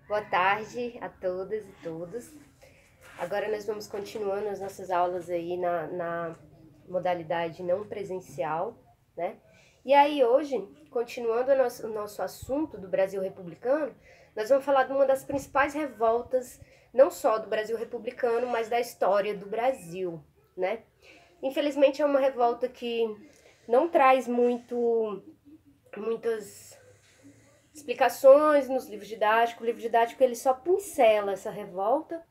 Boa tarde a todas e todos. Agora nós vamos continuando as nossas aulas aí na modalidade não presencial, né? E aí hoje, continuando o nosso assunto do Brasil republicano, nós vamos falar de uma das principais revoltas, não só do Brasil republicano, mas da história do Brasil, né? Infelizmente é uma revolta que não traz muitas explicações nos livros didáticos. O livro didático ele só pincela essa revolta,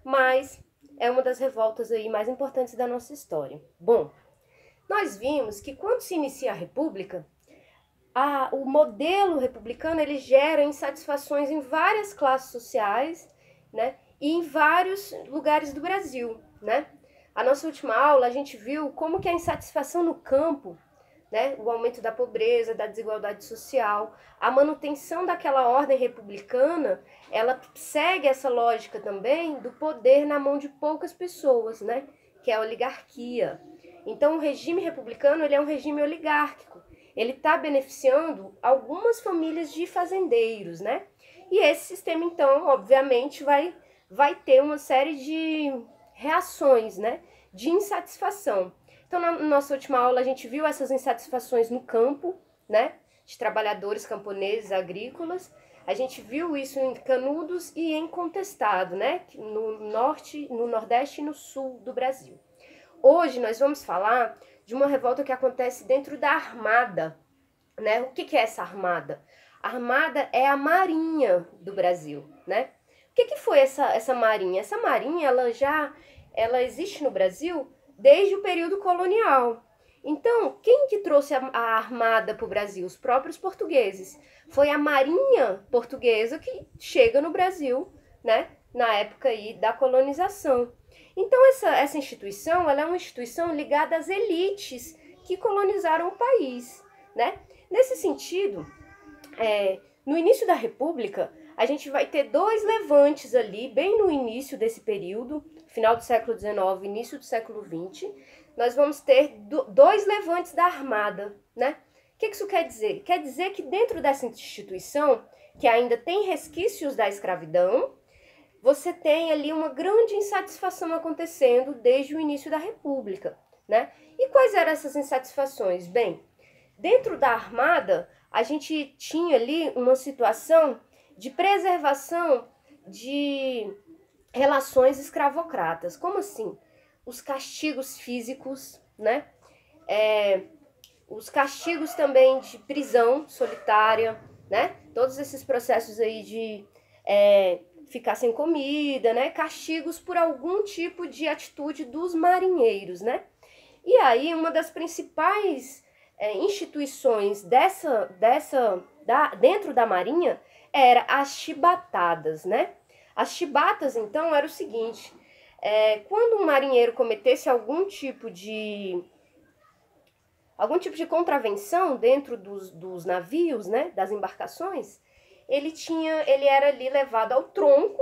mas é uma das revoltas aí mais importantes da nossa história. Bom, nós vimos que quando se inicia a República, o modelo republicano ele gera insatisfações em várias classes sociais, né, e em vários lugares do Brasil, né? A nossa última aula a gente viu como que a insatisfação no campo, né, o aumento da pobreza, da desigualdade social, a manutenção daquela ordem republicana, ela segue essa lógica também do poder na mão de poucas pessoas, né, que é a oligarquia. Então, o regime republicano ele é um regime oligárquico. Ele está beneficiando algumas famílias de fazendeiros, né? E esse sistema, então, obviamente, vai ter uma série de reações, né, de insatisfação. Então, na nossa última aula, a gente viu essas insatisfações no campo, né, de trabalhadores camponeses, agrícolas. A gente viu isso em Canudos e em Contestado, né, no norte, no nordeste e no sul do Brasil. Hoje nós vamos falar de uma revolta que acontece dentro da Armada, né? O que é essa Armada? A Armada é a Marinha do Brasil, né? O que foi essa Marinha? Essa Marinha, ela existe no Brasil desde o período colonial. Então, quem que trouxe a Armada para o Brasil? Os próprios portugueses. Foi a Marinha Portuguesa que chega no Brasil, né? Na época aí da colonização. Então, essa instituição, ela é uma instituição ligada às elites que colonizaram o país, né? Nesse sentido, no início da República, a gente vai ter dois levantes ali, bem no início desse período, final do século XIX, início do século XX, nós vamos ter dois levantes da Armada, né? O que isso quer dizer? Quer dizer que dentro dessa instituição, que ainda tem resquícios da escravidão, você tem ali uma grande insatisfação acontecendo desde o início da República, né? E quais eram essas insatisfações? Bem, dentro da Armada, a gente tinha ali uma situação de preservação de relações escravocratas. Como assim? Os castigos físicos, né? Os castigos também de prisão solitária, né? Todos esses processos aí de ficar sem comida, né? Castigos por algum tipo de atitude dos marinheiros, né? E aí, uma das principais instituições dentro da Marinha era as chibatadas, né? As chibatas, então, era o seguinte, quando um marinheiro cometesse algum tipo de contravenção dentro dos navios, né, das embarcações, ele era ali levado ao tronco,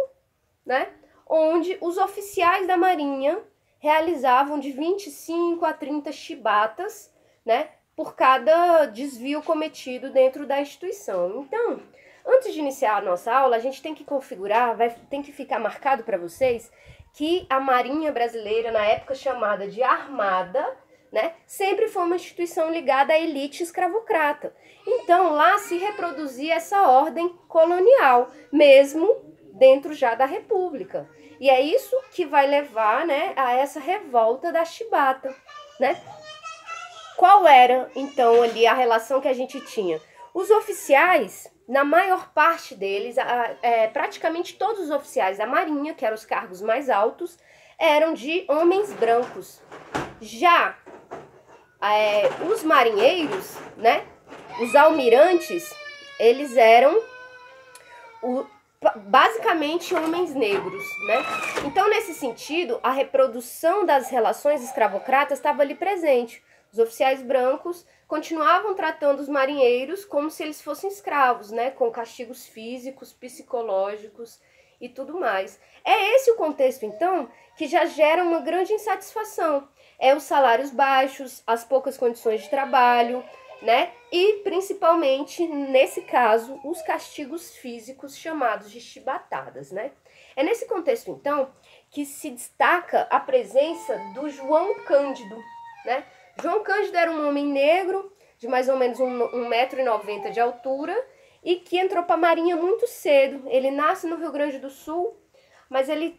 né, onde os oficiais da Marinha realizavam de 25 a 30 chibatas, né, por cada desvio cometido dentro da instituição. Então, antes de iniciar a nossa aula, a gente tem que configurar, tem que ficar marcado para vocês que a Marinha brasileira, na época chamada de Armada, né, sempre foi uma instituição ligada à elite escravocrata. Então, lá se reproduzia essa ordem colonial, mesmo dentro já da República. E é isso que vai levar, né, a essa revolta da chibata, né? Qual era, então, ali a relação que a gente tinha? Os oficiais, na maior parte deles, praticamente todos os oficiais da Marinha, que eram os cargos mais altos, eram de homens brancos. Já os marinheiros, né, os almirantes, eles eram basicamente homens negros, né? Então, nesse sentido, a reprodução das relações escravocratas estava ali presente. Os oficiais brancos continuavam tratando os marinheiros como se eles fossem escravos, né? Com castigos físicos, psicológicos e tudo mais. É esse o contexto, então, que já gera uma grande insatisfação. Os salários baixos, as poucas condições de trabalho, né? E principalmente, nesse caso, os castigos físicos chamados de chibatadas, né? É nesse contexto, então, que se destaca a presença do João Cândido, né? João Cândido era um homem negro, de mais ou menos 1,90 m de altura, e que entrou para a Marinha muito cedo. Ele nasce no Rio Grande do Sul, mas ele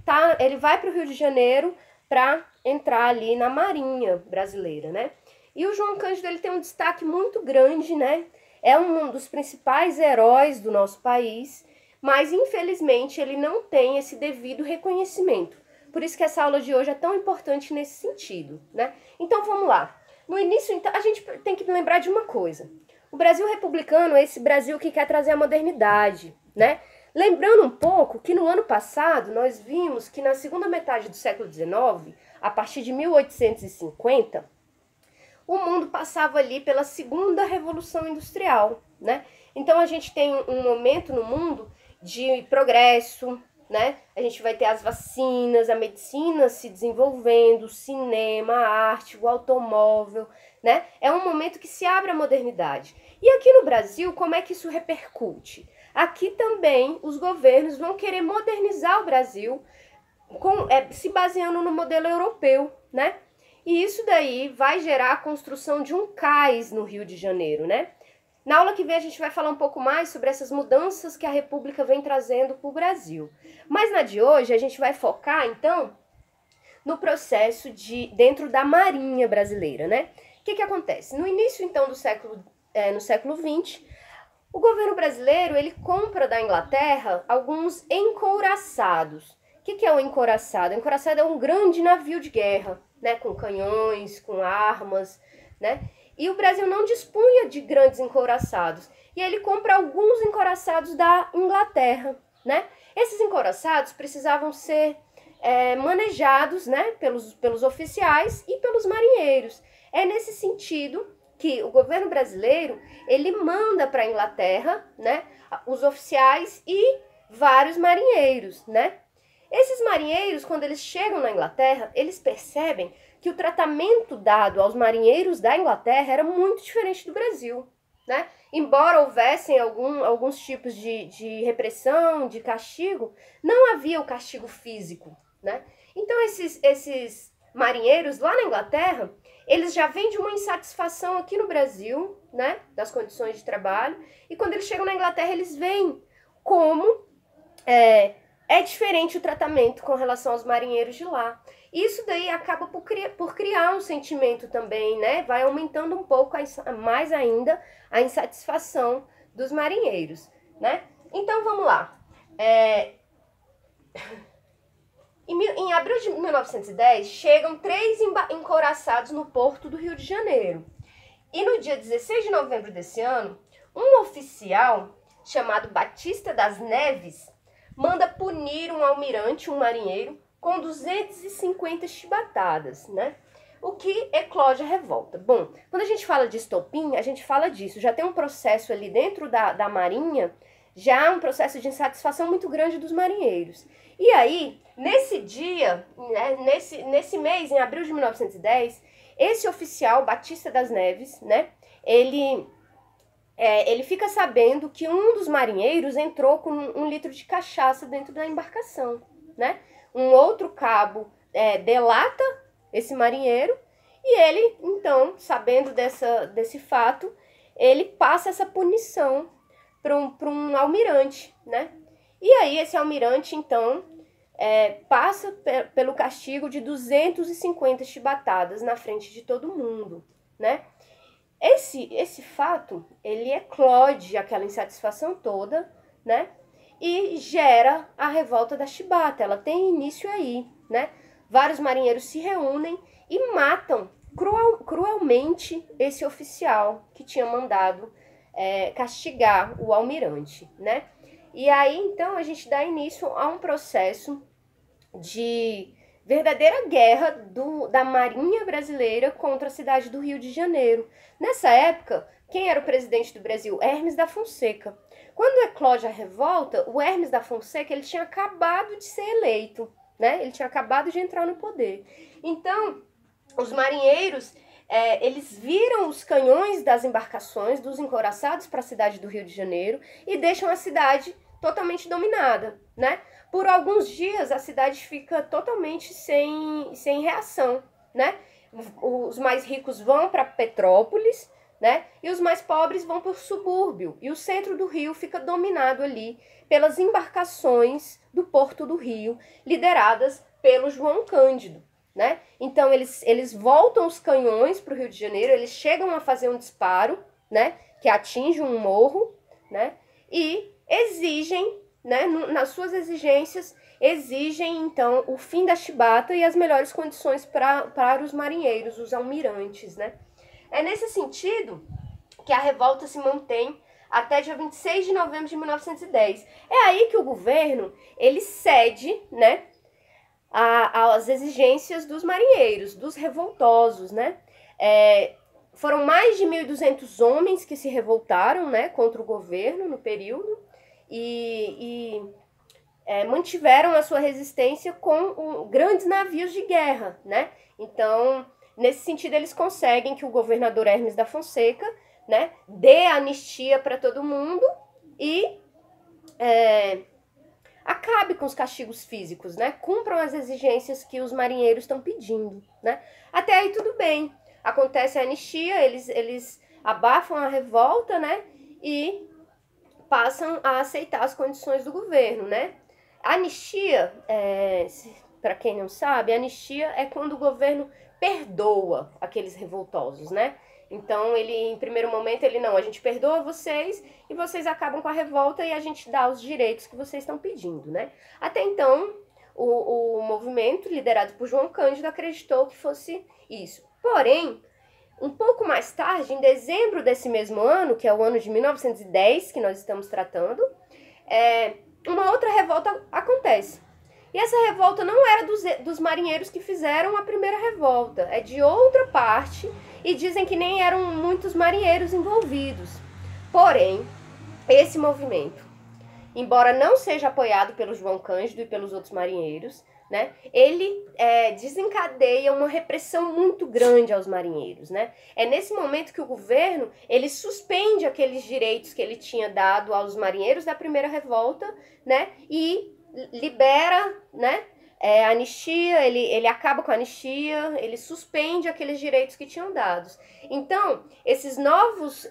vai para o Rio de Janeiro para entrar ali na Marinha brasileira, né? E o João Cândido ele tem um destaque muito grande, né? É um dos principais heróis do nosso país, mas infelizmente ele não tem esse devido reconhecimento. Por isso que essa aula de hoje é tão importante nesse sentido, né? Então vamos lá. No início, então, a gente tem que lembrar de uma coisa. O Brasil republicano é esse Brasil que quer trazer a modernidade, né? Lembrando um pouco que no ano passado nós vimos que na segunda metade do século XIX, a partir de 1850, o mundo passava ali pela segunda revolução industrial, né? Então a gente tem um momento no mundo de progresso, né? A gente vai ter as vacinas, a medicina se desenvolvendo, o cinema, a arte, o automóvel, né? É um momento que se abre a modernidade. E aqui no Brasil, como é que isso repercute? Aqui também os governos vão querer modernizar o Brasil se baseando no modelo europeu, né? E isso daí vai gerar a construção de um cais no Rio de Janeiro, né? Na aula que vem a gente vai falar um pouco mais sobre essas mudanças que a República vem trazendo para o Brasil. Mas na de hoje a gente vai focar, então, no processo dentro da Marinha brasileira, né? O que acontece? No início, então, no século XX, o governo brasileiro ele compra da Inglaterra alguns encouraçados. O que é um encouraçado? O encouraçado é um grande navio de guerra, né? Com canhões, com armas, né? E o Brasil não dispunha de grandes encouraçados. E ele compra alguns encouraçados da Inglaterra, né? Esses encouraçados precisavam ser manejados, né? Pelos oficiais e pelos marinheiros. É nesse sentido que o governo brasileiro, ele manda para a Inglaterra, né? Os oficiais e vários marinheiros, né? Esses marinheiros, quando eles chegam na Inglaterra, eles percebem que o tratamento dado aos marinheiros da Inglaterra era muito diferente do Brasil, né? Embora houvessem alguns tipos de repressão, de castigo, não havia o castigo físico, né? Então esses marinheiros lá na Inglaterra, eles já vêm de uma insatisfação aqui no Brasil, né? Das condições de trabalho, e quando eles chegam na Inglaterra, eles veem como é diferente o tratamento com relação aos marinheiros de lá. Isso daí acaba por criar um sentimento também, né? Vai aumentando um pouco mais ainda a insatisfação dos marinheiros, né? Então vamos lá. Em abril de 1910, chegam 3 encouraçados no porto do Rio de Janeiro. E no dia 16 de novembro desse ano, um oficial chamado Batista das Neves manda punir um almirante, um marinheiro, com 250 chibatadas, né? O que eclode a revolta. Bom, quando a gente fala de estopim, a gente fala disso. Já tem um processo ali dentro da Marinha, já um processo de insatisfação muito grande dos marinheiros. E aí, nesse dia, né, nesse mês, em abril de 1910, esse oficial, Batista das Neves, né, ele fica sabendo que um dos marinheiros entrou com 1 litro de cachaça dentro da embarcação, né? Um outro cabo delata esse marinheiro e ele, então, sabendo desse fato, ele passa essa punição para um almirante, né? E aí esse almirante, então, passa pelo castigo de 250 chibatadas na frente de todo mundo, né? Esse fato, ele eclode aquela insatisfação toda, né? E gera a revolta da chibata. Ela tem início aí, né? Vários marinheiros se reúnem e matam cruelmente esse oficial que tinha mandado castigar o almirante, né? E aí, então, a gente dá início a um processo de verdadeira guerra da Marinha brasileira contra a cidade do Rio de Janeiro. Nessa época, quem era o presidente do Brasil? Hermes da Fonseca. Quando eclode a revolta, o Hermes da Fonseca ele tinha acabado de ser eleito, né? Ele tinha acabado de entrar no poder. Então, os marinheiros eles viram os canhões das embarcações, dos encouraçados para a cidade do Rio de Janeiro e deixam a cidade totalmente dominada, né? Por alguns dias a cidade fica totalmente sem reação, né? Os mais ricos vão para Petrópolis, né? E os mais pobres vão para o subúrbio. E o centro do Rio fica dominado ali pelas embarcações do Porto do Rio, lideradas pelo João Cândido, né? Então eles voltam os canhões para o Rio de Janeiro, eles chegam a fazer um disparo, né? Que atinge um morro, né? E exigem, né? Nas suas exigências, exigem então o fim da chibata e as melhores condições para os marinheiros, os almirantes, né? É nesse sentido que a revolta se mantém até dia 26 de novembro de 1910. É aí que o governo, ele cede, né, às exigências dos marinheiros, dos revoltosos, né? Foram mais de 1.200 homens que se revoltaram, né, contra o governo no período e mantiveram a sua resistência com grandes navios de guerra, né? Então, nesse sentido, eles conseguem que o governador Hermes da Fonseca, né, dê anistia para todo mundo e acabe com os castigos físicos, né? Cumpram as exigências que os marinheiros estão pedindo, né? Até aí tudo bem. Acontece a anistia, eles abafam a revolta, né? E passam a aceitar as condições do governo, né? A anistia, para quem não sabe, a anistia é quando o governo perdoa aqueles revoltosos, né? Então, ele, em primeiro momento, a gente perdoa vocês e vocês acabam com a revolta e a gente dá os direitos que vocês estão pedindo, né? Até então, o movimento, liderado por João Cândido, acreditou que fosse isso. Porém, um pouco mais tarde, em dezembro desse mesmo ano, que é o ano de 1910, que nós estamos tratando, uma outra revolta acontece. E essa revolta não era dos marinheiros que fizeram a primeira revolta, é de outra parte, e dizem que nem eram muitos marinheiros envolvidos. Porém, esse movimento, embora não seja apoiado pelo João Cândido e pelos outros marinheiros, né, ele desencadeia uma repressão muito grande aos marinheiros, né? É nesse momento que o governo ele suspende aqueles direitos que ele tinha dado aos marinheiros da primeira revolta, né, e libera, né, a anistia, ele acaba com a anistia, ele suspende aqueles direitos que tinham dados. Então, esses novos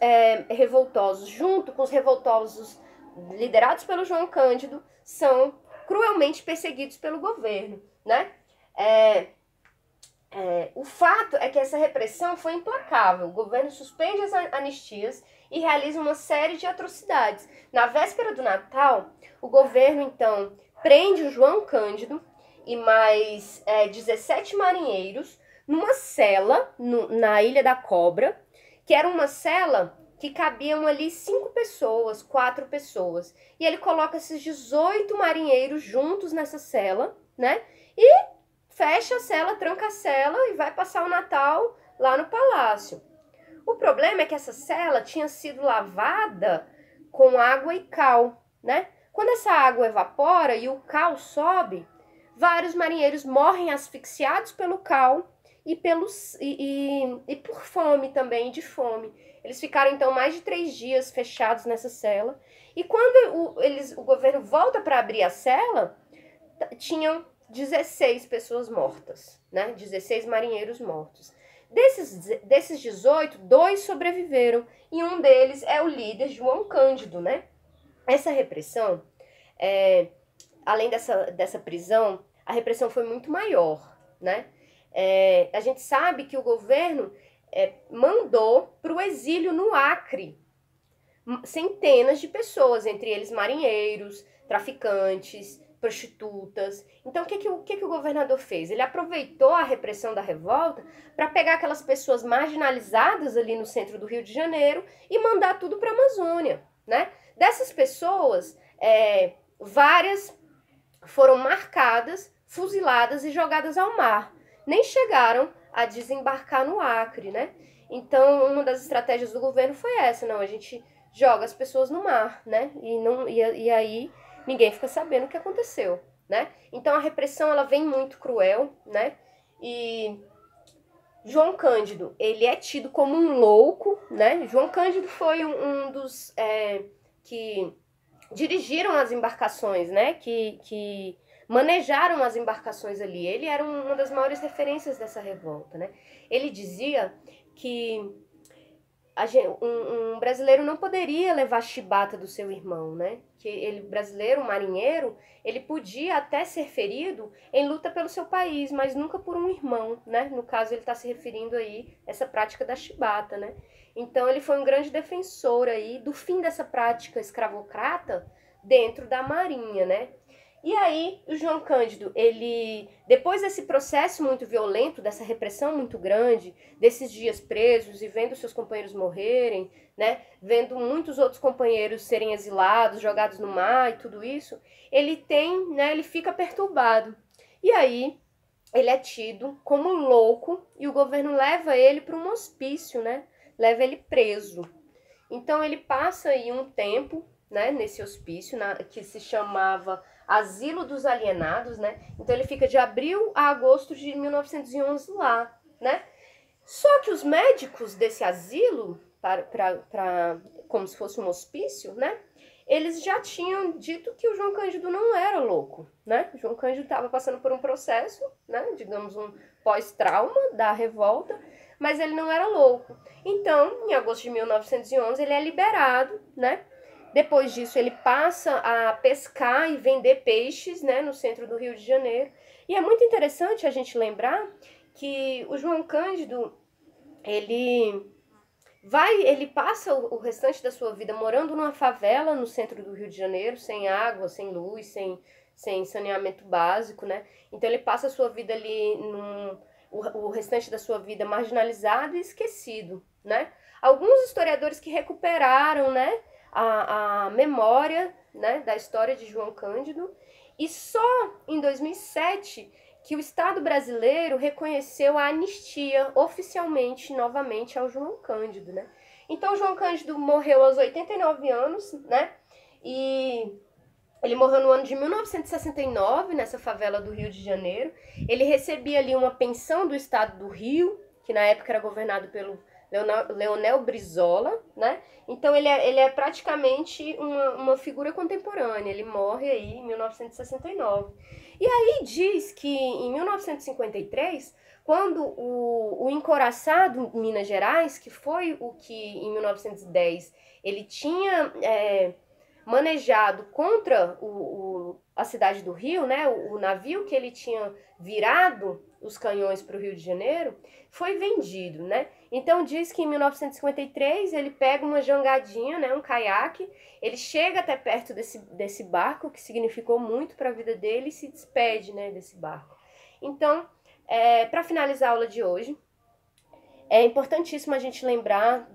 revoltosos, junto com os revoltosos liderados pelo João Cândido, são cruelmente perseguidos pelo governo, né? O fato é que essa repressão foi implacável. O governo suspende as anistias e realiza uma série de atrocidades. Na véspera do Natal, o governo, então, prende o João Cândido e mais 17 marinheiros numa cela na Ilha da Cobra, que era uma cela que cabiam ali 5 pessoas, 4 pessoas. E ele coloca esses 18 marinheiros juntos nessa cela, né? E fecha a cela, tranca a cela e vai passar o Natal lá no palácio. O problema é que essa cela tinha sido lavada com água e cal, né? Quando essa água evapora e o cal sobe, vários marinheiros morrem asfixiados pelo cal e por fome também, de fome. Eles ficaram, então, mais de 3 dias fechados nessa cela. E quando o governo volta para abrir a cela, tinham 16 pessoas mortas, né? 16 marinheiros mortos. Desses 18, 2 sobreviveram. E um deles é o líder João Cândido, né? Essa repressão, além dessa prisão, a repressão foi muito maior, né? A gente sabe que o governo mandou para o exílio no Acre centenas de pessoas, entre eles marinheiros, traficantes, prostitutas. Então, o que o governador fez? Ele aproveitou a repressão da revolta para pegar aquelas pessoas marginalizadas ali no centro do Rio de Janeiro e mandar tudo para a Amazônia, né? Dessas pessoas, várias foram marcadas, fuziladas e jogadas ao mar. Nem chegaram a desembarcar no Acre, né? Então, uma das estratégias do governo foi essa, não, a gente joga as pessoas no mar, né? E aí ninguém fica sabendo o que aconteceu, né? Então, a repressão, ela vem muito cruel, né? E João Cândido, ele é tido como um louco, né? João Cândido foi um dos que dirigiram as embarcações, né? Que manejaram as embarcações ali. Ele era uma das maiores referências dessa revolta, né? Ele dizia que um brasileiro não poderia levar a chibata do seu irmão, né? Que ele, brasileiro, um marinheiro, ele podia até ser ferido em luta pelo seu país, mas nunca por um irmão, né? No caso, ele está se referindo aí a essa prática da chibata, né? Então, ele foi um grande defensor aí do fim dessa prática escravocrata dentro da marinha, né? E aí, o João Cândido, ele, depois desse processo muito violento, dessa repressão muito grande, desses dias presos e vendo seus companheiros morrerem, né, vendo muitos outros companheiros serem exilados, jogados no mar e tudo isso, ele fica perturbado. E aí, ele é tido como louco e o governo leva ele para um hospício, né, leva ele preso. Então, ele passa aí um tempo, né, nesse hospício, que se chamava Asilo dos Alienados, né? Então ele fica de abril a agosto de 1911 lá, né? Só que os médicos desse asilo, como se fosse um hospício, né? Eles já tinham dito que o João Cândido não era louco, né? O João Cândido estava passando por um processo, né? Digamos, um pós-trauma da revolta, mas ele não era louco. Então, em agosto de 1911, ele é liberado, né? Depois disso, ele passa a pescar e vender peixes, né, no centro do Rio de Janeiro. E é muito interessante a gente lembrar que o João Cândido, ele passa o restante da sua vida morando numa favela no centro do Rio de Janeiro, sem água, sem luz, sem saneamento básico, né? Então ele passa a sua vida ali, o restante da sua vida marginalizado e esquecido, né? Alguns historiadores que recuperaram, né, a memória, né, da história de João Cândido, e só em 2007 que o Estado brasileiro reconheceu a anistia oficialmente, novamente, ao João Cândido, né? Então, João Cândido morreu aos 89 anos, né? E ele morreu no ano de 1969, nessa favela do Rio de Janeiro. Ele recebia ali uma pensão do Estado do Rio, que na época era governado pelo Leonel Brizola, né? Então ele é praticamente uma figura contemporânea. Ele morre aí em 1969. E aí diz que em 1953, quando o encouraçado Minas Gerais, que foi o que em 1910 ele tinha manejado contra a cidade do Rio, né? O navio que ele tinha virado os canhões para o Rio de Janeiro, foi vendido, né? Então diz que em 1953 ele pega uma jangadinha, né, um caiaque, ele chega até perto desse barco, que significou muito para a vida dele, e se despede, né, desse barco. Então, para finalizar a aula de hoje, é importantíssimo a gente lembrar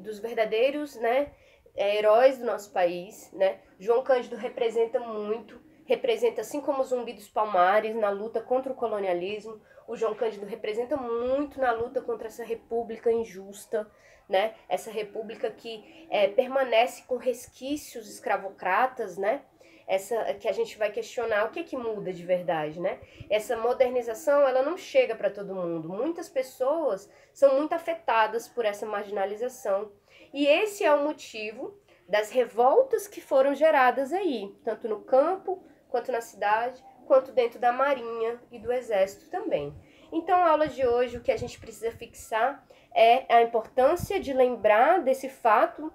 dos verdadeiros, né, heróis do nosso país, né? João Cândido representa muito, representa, assim como o Zumbi dos Palmares, na luta contra o colonialismo. O João Cândido representa muito na luta contra essa república injusta, né? Essa república que permanece com resquícios escravocratas, né? Essa que a gente vai questionar o que muda de verdade, né? Essa modernização, ela não chega para todo mundo. Muitas pessoas são muito afetadas por essa marginalização. E esse é o motivo das revoltas que foram geradas aí, tanto no campo, quanto na cidade, quanto dentro da marinha e do exército também. Então, a aula de hoje, o que a gente precisa fixar é a importância de lembrar desse fato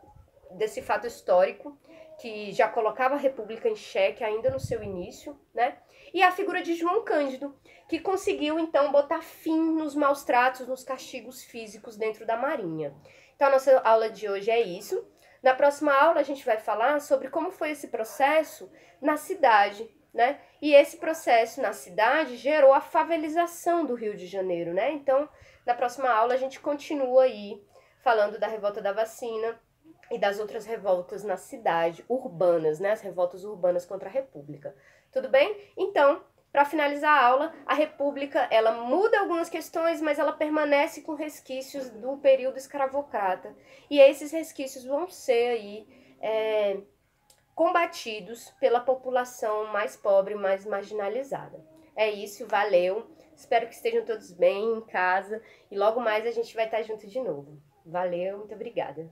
histórico, que já colocava a República em xeque ainda no seu início, né? E a figura de João Cândido, que conseguiu, então, botar fim nos maus tratos, nos castigos físicos dentro da marinha. Então, a nossa aula de hoje é isso. Na próxima aula, a gente vai falar sobre como foi esse processo na cidade, né? E esse processo na cidade gerou a favelização do Rio de Janeiro, né? Então, na próxima aula, a gente continua aí falando da revolta da vacina e das outras revoltas na cidade, urbanas, né? As revoltas urbanas contra a República. Tudo bem? Então, para finalizar a aula, a República, ela muda algumas questões, mas ela permanece com resquícios do período escravocrata. E esses resquícios vão ser aí combatidos pela população mais pobre, mais marginalizada. É isso, valeu! Espero que estejam todos bem em casa e logo mais a gente vai estar junto de novo. Valeu, muito obrigada.